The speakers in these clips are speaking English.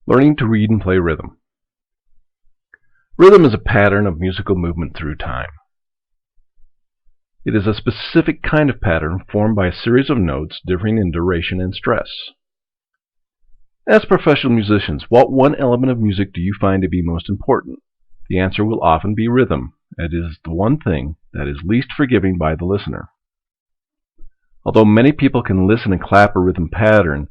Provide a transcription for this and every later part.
Learning to read and play rhythm. Rhythm is a pattern of musical movement through time. It is a specific kind of pattern formed by a series of notes differing in duration and stress. As professional musicians, what one element of music do you find to be most important? The answer will often be rhythm. It is the one thing that is least forgiving by the listener. Although many people can listen and clap a rhythm pattern,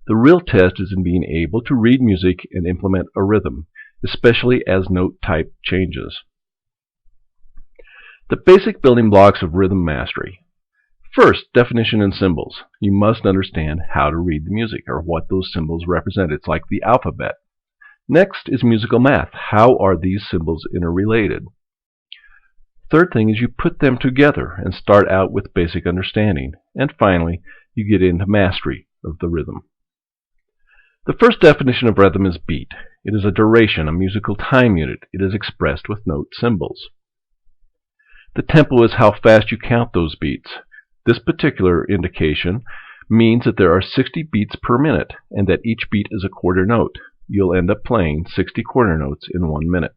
the real test is in being able to read music and implement a rhythm, especially as note type changes. The basic building blocks of rhythm mastery. First, definition and symbols. You must understand how to read the music, or what those symbols represent. It's like the alphabet. Next is musical math. How are these symbols interrelated? Third thing is you put them together and start out with basic understanding. And finally, you get into mastery of the rhythm. The first definition of rhythm is beat. It is a duration, a musical time unit. It is expressed with note symbols. The tempo is how fast you count those beats. This particular indication means that there are 60 beats per minute and that each beat is a quarter note. You'll end up playing 60 quarter notes in 1 minute.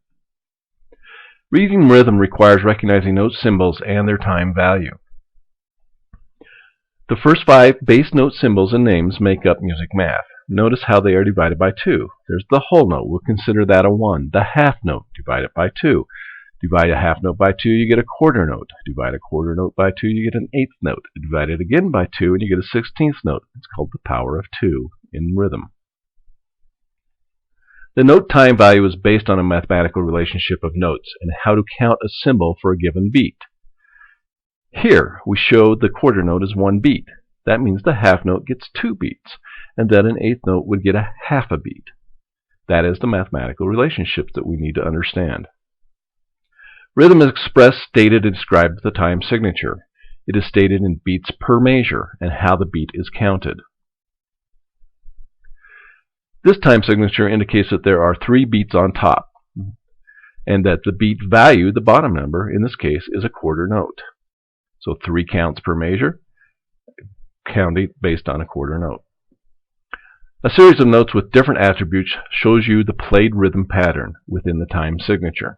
Reading rhythm requires recognizing note symbols and their time value. The first 5 base note symbols and names make up music math. Notice how they are divided by 2. There's the whole note. We'll consider that a 1. The half note, divide it by 2. Divide a half note by 2, you get a quarter note. Divide a quarter note by 2, you get an eighth note. Divide it again by 2, and you get a 16th note. It's called the power of 2 in rhythm. The note time value is based on a mathematical relationship of notes and how to count a symbol for a given beat. Here, we show the quarter note as 1 beat. That means the half note gets 2 beats, and then an eighth note would get a half a beat. That is the mathematical relationships that we need to understand. Rhythm is expressed, stated, and described with the time signature. It is stated in beats per measure and how the beat is counted. This time signature indicates that there are 3 beats on top, and that the beat value, the bottom number, in this case, is a quarter note. So 3 counts per measure, counting based on a quarter note. A series of notes with different attributes shows you the played rhythm pattern within the time signature.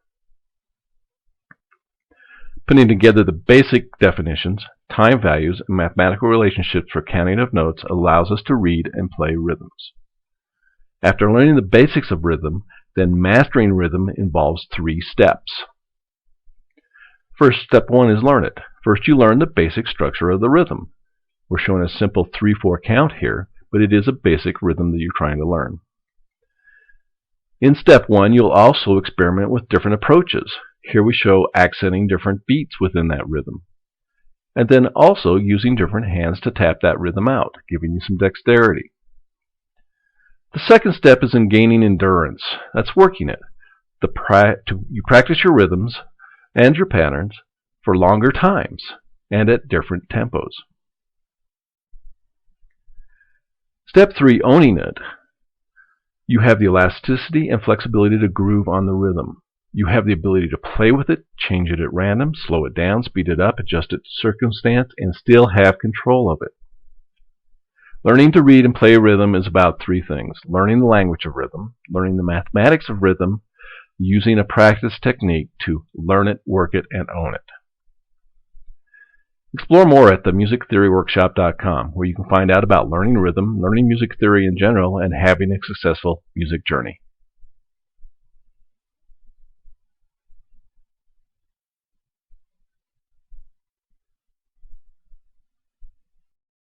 Putting together the basic definitions, time values, and mathematical relationships for counting of notes allows us to read and play rhythms. After learning the basics of rhythm, then mastering rhythm involves 3 steps. First, step 1 is learn it. First, you learn the basic structure of the rhythm. We're showing a simple 3/4 count here, but it is a basic rhythm that you're trying to learn. In step 1, you'll also experiment with different approaches. Here we show accenting different beats within that rhythm, and then also using different hands to tap that rhythm out, giving you some dexterity. The second step is in gaining endurance. That's working it. You practice your rhythms and your patterns for longer times and at different tempos. Step 3, owning it. You have the elasticity and flexibility to groove on the rhythm. You have the ability to play with it, change it at random, slow it down, speed it up, adjust it to circumstance, and still have control of it. Learning to read and play rhythm is about 3 things. Learning the language of rhythm, learning the mathematics of rhythm, using a practice technique to learn it, work it, and own it. Explore more at themusictheoryworkshop.com, where you can find out about learning rhythm, learning music theory in general, and having a successful music journey.